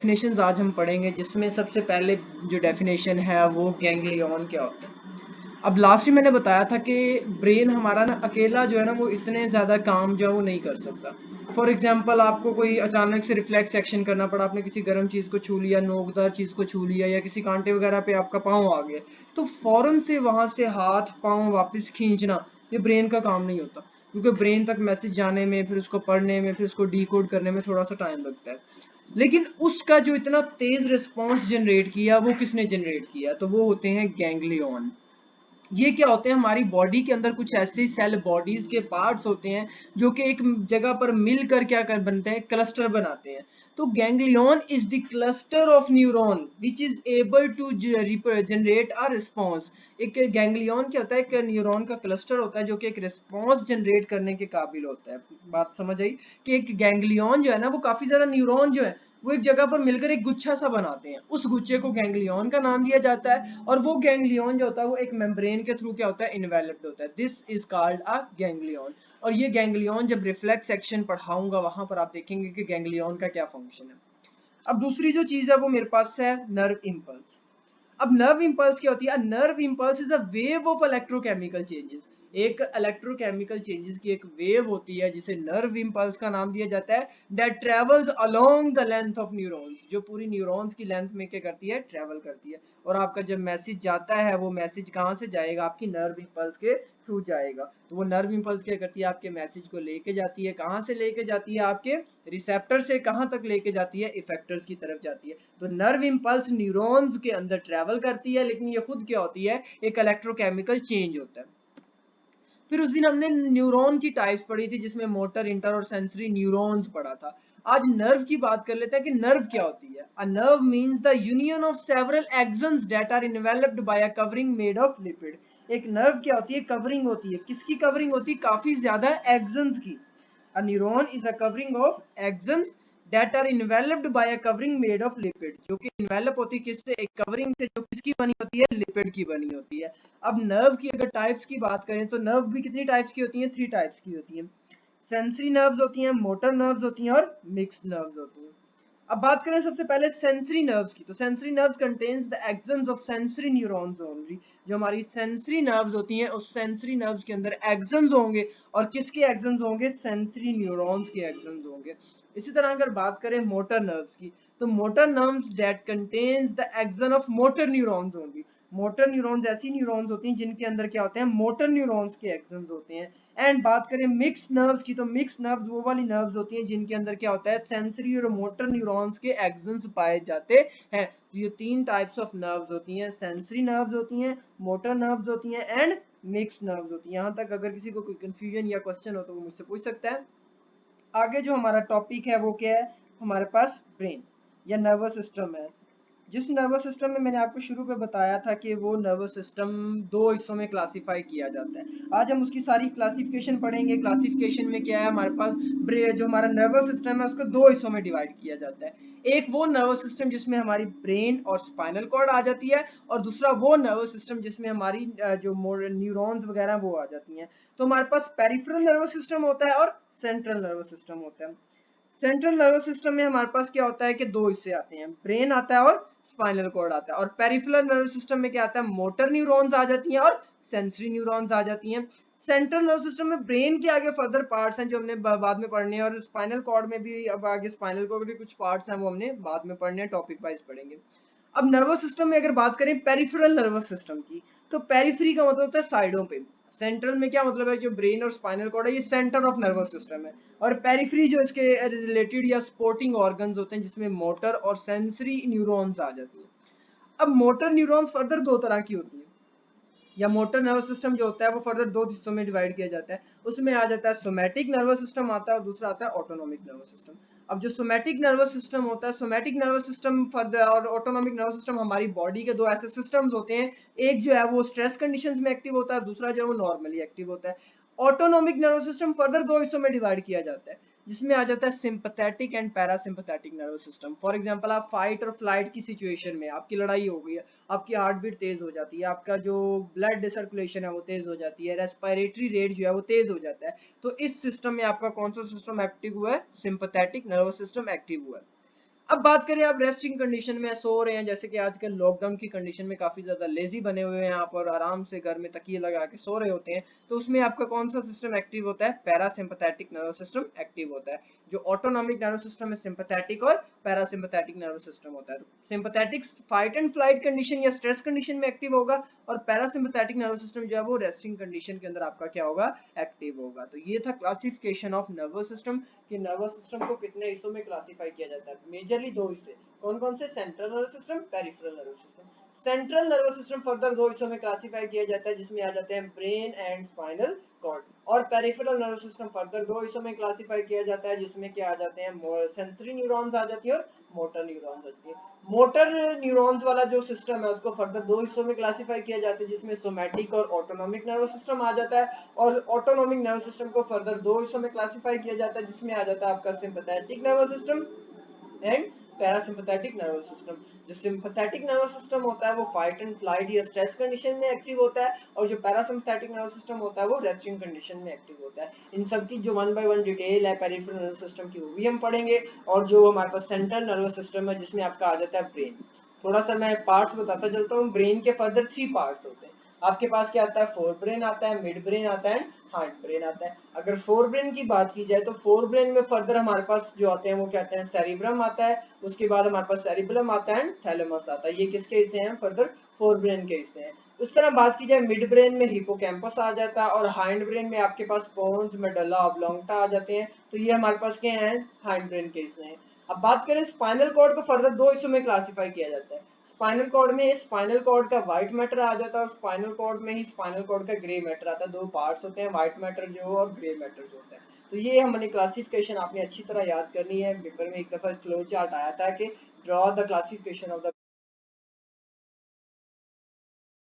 Definitions आज हम पढ़ेंगे, जिसमें सबसे पहले जो डेफिनेशन है वो गैंग्लियन क्या होता है। अब लास्ट में मैंने बताया था कि ब्रेन हमारा ना अकेला जो है ना वो इतने ज़्यादा काम जो है वो नहीं कर सकता। फॉर एग्जांपल आपको कोई अचानक से रिफ्लेक्स एक्शन करना पड़ा, आपने किसी गर्म चीज़ को छू लिया, नोकदार चीज़ को छू लिया, या किसी कांटे वगैरह पे आपका पाँव आ गया, तो फौरन से वहाँ से हाथ पाँव वापस खींचना ये ब्रेन का काम नहीं होता, क्योंकि ब्रेन तक मैसेज जाने में, फिर उसको पढ़ने में, फिर उसको डिकोड करने में थोड़ा सा टाइम लगता है। लेकिन उसका जो इतना तेज रिस्पॉन्स जनरेट किया वो किसने जनरेट किया, तो वो होते हैं गैंग्लियन। ये क्या होते हैं, हमारी बॉडी के अंदर कुछ ऐसे सेल बॉडीज के पार्ट्स होते हैं जो कि एक जगह पर मिलकर क्या कर बनते हैं, क्लस्टर बनाते हैं। तो ganglion is the cluster of neuron which is able to generate a response. एक गैंग्लियन क्या होता है, एक न्यूरॉन का क्लस्टर होता है जो कि एक रिस्पॉन्स जनरेट करने के काबिल होता है। बात समझ आई कि एक गैंग्लियन जो है ना वो काफी ज्यादा न्यूरॉन जो है वो एक जगह पर मिलकर एक गुच्छा सा बनाते हैं, उस गुच्छे को गैंग्लियन का नाम दिया जाता है। और वो गैंग्लियन जो होता है वो एक मेम्ब्रेन के थ्रू क्या होता है, इन्वेलप्ड होता है। This is called a ganglion. और ये गैंग्लियन जब रिफ्लेक्स सेक्शन पढ़ाऊंगा वहां पर आप देखेंगे कि गैंग्लियन का क्या फंक्शन है। अब दूसरी जो चीज है वो मेरे पास है नर्व इम्पल्स। अब नर्व इम्पल्स क्या होती है, nerve impulse is a wave of electrochemical changes. एक इलेक्ट्रोकेमिकल चेंजेस की एक वेव होती है जिसे नर्व इम्पल्स का नाम दिया जाता है, that travels along the length of neurons, जो पूरी न्यूरॉन्स की लेंथ में क्या करती है, ट्रेवल करती है। और आपका जब मैसेज जाता है वो मैसेज कहाँ से जाएगा, आपकी नर्व इम्पल्स के थ्रू जाएगा। तो वो नर्व इम्पल्स क्या करती है, आपके मैसेज को लेके जाती है, कहाँ से लेके जाती है, आपके रिसेप्टर से कहाँ तक लेके जाती है, इफेक्टर्स की तरफ जाती है। तो नर्व इम्पल्स न्यूरॉन्स के अंदर ट्रेवल करती है, लेकिन ये खुद क्या होती है, एक इलेक्ट्रोकेमिकल चेंज होता है। फिर उस दिन हमने न्यूरॉन की टाइप्स पढ़ी थी, जिसमें मोटर, इंटर और सेंसरी न्यूरॉन्स पढ़ा था। आज नर्व की बात कर लेते हैं कि नर्व क्या होती है। A nerve means the union of several axons that are enveloped by a covering made of lipid. एक नर्व क्या होती है, कवरिंग होती है। किसकी कवरिंग होती है, काफी ज्यादा एक्सन्स की। A neuron is a covering of axons that are enveloped by a covering made of lipid, जो कि envelop होती है किससे, एक कवरिंग से, जो किसकी बनी होती है, लिपिड की बनी होती है। अब नर्व की अगर टाइप्स की बात करें तो नर्व भी कितनी टाइप्स की होती हैं, 3 टाइप्स की होती हैं। सेंसरी नर्व्स होती हैं, मोटर नर्व्स होती हैं और मिक्स्ड नर्व्स होती हैं। अब बात करें सबसे पहले सेंसरी नर्व्स की, तो sensory nerves contains the actions of sensory neurons only. जो हमारी सेंसरी नर्व्स होती हैं उस सेंसरी नर्व्स के अंदर एक्सन्स होंगे, और किसके एक्सन्स होंगे, सेंसरी न्यूरॉन्स के एक्सन्स होंगे। इसी तरह अगर बात करें मोटर नर्व्स की, तो motor nerves that contains the action of motor neurons only. Motor neurons ऐसी न्यूरॉन्स होती हैं जिनके अंदर क्या होते हैं, मोटर न्यूरॉन्स के एक्सन्स होते हैं। एंड बात करें मिक्स नर्व्स की, तो मिक्स नर्व्स वो वाली नर्व्स होती हैं जिनके अंदर क्या होता है, सेंसरी और मोटर न्यूरॉन्स के एक्सन्स पाए जाते हैं। तो ये 3 टाइप्स ऑफ नर्व्स होती हैं, सेंसरी नर्व्स होती हैं, मोटर नर्व्स होती हैं एंड मिक्स नर्व्स होती हैं। यहाँ तक अगर किसी को कोई कंफ्यूजन या क्वेश्चन हो तो वो मुझसे पूछ सकता है। आगे जो हमारा टॉपिक है वो क्या है, हमारे पास ब्रेन या नर्वस सिस्टम है। जिस नर्वस सिस्टम में मैंने आपको शुरू में बताया था कि वो नर्वस सिस्टम 2 हिस्सों में क्लासिफाई किया जाता है। आज हम उसकी सारी क्लासिफिकेशन पढ़ेंगे। क्लासिफिकेशन में क्या है, हमारे पास जो हमारा नर्वस सिस्टम है उसको 2 हिस्सों में डिवाइड किया जाता है। एक वो नर्वस सिस्टम जिसमें हमारी ब्रेन और स्पाइनल कॉर्ड आ जाती है, और दूसरा वो नर्वस सिस्टम जिसमें हमारी जो न्यूरॉन्स वगैरह वो आ जाती हैं। तो हमारे पास पेरिफेरल नर्वस सिस्टम होता है और सेंट्रल नर्वस सिस्टम होता है। सेंट्रल नर्वस सिस्टम में हमारे पास क्या होता है कि 2 हिस्से आते हैं, ब्रेन आता है और स्पाइनल कॉर्ड आता है। और पेरिफेरल नर्वस सिस्टम में क्या आता है, मोटर न्यूरॉन्स आ जाती हैं और सेंसरी न्यूरॉन्स आ जाती हैं। सेंट्रल नर्वस सिस्टम में ब्रेन के आगे फर्दर पार्ट्स हैं जो हमने बाद में पढ़ने हैं, और स्पाइनल कॉर्ड में भी अब आगे स्पाइनल कॉर्ड के कुछ पार्ट्स हैं वो हमने बाद में पढ़ने हैं, टॉपिक वाइज पढ़ेंगे। अब नर्वस सिस्टम में अगर बात करें पेरिफेरल नर्वस सिस्टम की, तो पेरिफेरी का मतलब होता है साइडों पे। सेंट्रल में क्या मतलब है, जो ब्रेन और स्पाइनल कॉर्ड है ये सेंटर ऑफ नर्वस सिस्टम है। और पेरिफेरी जो इसके रिलेटेड या सपोर्टिंग ऑर्गन्स होते हैं जिसमें मोटर और सेंसरी न्यूरॉन्स आ जाती हैं। अब मोटर न्यूरॉन्स फर्दर 2 तरह की होती है, या मोटर नर्वस सिस्टम जो होता है वो फर्दर 2 हिस्सों में डिवाइड किया जाता है। उसमें आ जाता है सोमैटिक नर्वस सिस्टम आता है, और दूसरा आता है ऑटोनॉमिक नर्वस सिस्टम। अब जो सोमैटिक नर्वस सिस्टम होता है, सोमैटिक नर्वस सिस्टम फर्दर और ऑटोनॉमिक नर्वस सिस्टम हमारी बॉडी के 2 ऐसे सिस्टम्स होते हैं। एक जो है वो स्ट्रेस कंडीशंस में एक्टिव होता है, और दूसरा जो है वो नॉर्मली एक्टिव होता है। ऑटोनॉमिक नर्वस सिस्टम फर्दर 2 हिस्सों में डिवाइड किया जाता है, जिसमें आ जाता है sympathetic and parasympathetic nervous system. For example आप फाइट और फ्लाइट की सिचुएशन में, आपकी लड़ाई हो गई है, आपकी हार्ट बीट तेज हो जाती है, आपका जो ब्लड सर्कुलेशन है वो तेज हो जाती है, रेस्पिरेटरी रेट जो है वो तेज हो जाता है। तो इस सिस्टम में आपका कौन सा सिस्टम एक्टिव हुआ है, सिंपैथेटिक नर्वस सिस्टम एक्टिव हुआ है। अब बात करें आप रेस्टिंग कंडीशन में सो रहे हैं, जैसे कि आजकल लॉकडाउन की कंडीशन में काफी ज्यादा लेजी बने हुए हैं आप और आराम से घर में तकिए लगा के सो रहे होते हैं, तो उसमें आपका कौन सा सिस्टम एक्टिव होता है? पैरासिम्पथेटिक नर्वस सिस्टम एक्टिव होता है। जो ऑटोनॉमिक नर्वस सिस्टम है सिंपैथेटिक और पैरासिम्पथेटिक नर्वस सिस्टम होता है। Sympathetic fight and flight condition या स्ट्रेस कंडीशन में एक्टिव होगा, और पैरासिम्पथेटिक नर्वस सिस्टम जो है वो रेस्टिंग कंडीशन के अंदर आपका क्या होगा? एक्टिव होगा। तो ये था क्लासिफिकेशन ऑफ नर्वस सिस्टम, कि नर्वस सिस्टम को कितने हिस्सों में क्लासिफाई किया जाता है। मेजरली दो हिस्से, कौन कौन से? Central nervous system, peripheral nervous system. Central nervous system further दो हिस्सों में क्लासिफाई किया जाता है, जिसमें आ जाते हैं ब्रेन एंड स्पाइनल कॉर्ड। और पेरिफेरल नर्वस सिस्टम फर्दर दो हिस्सों में क्लासिफाई किया जाता है, जिसमें क्या आ जाते हैं? सेंसरी न्यूरॉन्स आ जाती है और मोटर न्यूरॉन्स आ जाती है। मोटर न्यूरॉन्स वाला जो सिस्टम है उसको फर्दर दो हिस्सों में क्लासिफाई किया जाता है, जिसमें सोमैटिक और ऑटोनॉमिक नर्वस सिस्टम आ जाता है। और ऑटोनॉमिक नर्वस सिस्टम को फर्दर दो हिस्सों में क्लासिफाई किया जाता है, जिसमें आ जाता है आपका sympathetic nervous system and parasympathetic nervous system. जो सिंपैथेटिक नर्वस सिस्टम होता है वो फाइट एंड फ्लाइट या स्ट्रेस कंडीशन में एक्टिव होता है, और जो पैरासिम्पैथेटिक नर्वस सिस्टम होता है वो रेस्टिंग कंडीशन में एक्टिव होता है। इन सब की जो वन बाय वन डिटेल है पेरिफेरल नर्वस सिस्टम की, वो भी हम पढ़ेंगे। और जो हमारे पास सेंट्रल नर्वस सिस्टम है, जिसमें आपका आ जाता है ब्रेन। थोड़ा सा मैं पार्ट्स बताता चलता हूँ। ब्रेन के फर्दर थ्री पार्ट्स होते हैं। आपके पास क्या आता है? फोर ब्रेन आता है, मिड ब्रेन आता है, हार्ड ब्रेन आता है। अगर फोर ब्रेन की बात की जाए तो फोर ब्रेन में फर्दर हमारे पास जो आते हैं वो क्या आते हैं? सेरिब्रम आता है, उसके बाद हमारे पास सेरिबेलम आता है, थैलेमस आता है। ये किसके हिस्से हैं? फर्दर फोर ब्रेन के हिस्से हैं। उस तरह बात की जाए मिड ब्रेन में हिपोकैम्पस आ जाता है, और हाइंड ब्रेन में आपके पास पोन्स, मेडुल्ला ऑब्लोंगेटा आ जाते हैं। तो ये हमारे पास क्या है? हाइंड ब्रेन के हिस्से हैं। अब बात करें स्पाइनल कॉर्ड को, फर्दर दो हिस्सों में क्लासिफाई किया जाता है। स्पाइनल कॉर्ड में स्पाइनल कॉर्ड का व्हाइट मैटर आ जाता है, और स्पाइनल कॉर्ड में ही स्पाइनल कॉर्ड का ग्रे मैटर आता है। दो पार्ट्स होते हैं, व्हाइट मैटर जो और ग्रे मैटर जो होता है। तो ये हमने क्लासिफिकेशन आपने अच्छी तरह याद करनी है। पेपर में एक दफा फ्लो चार्ट आया था कि draw the classification of the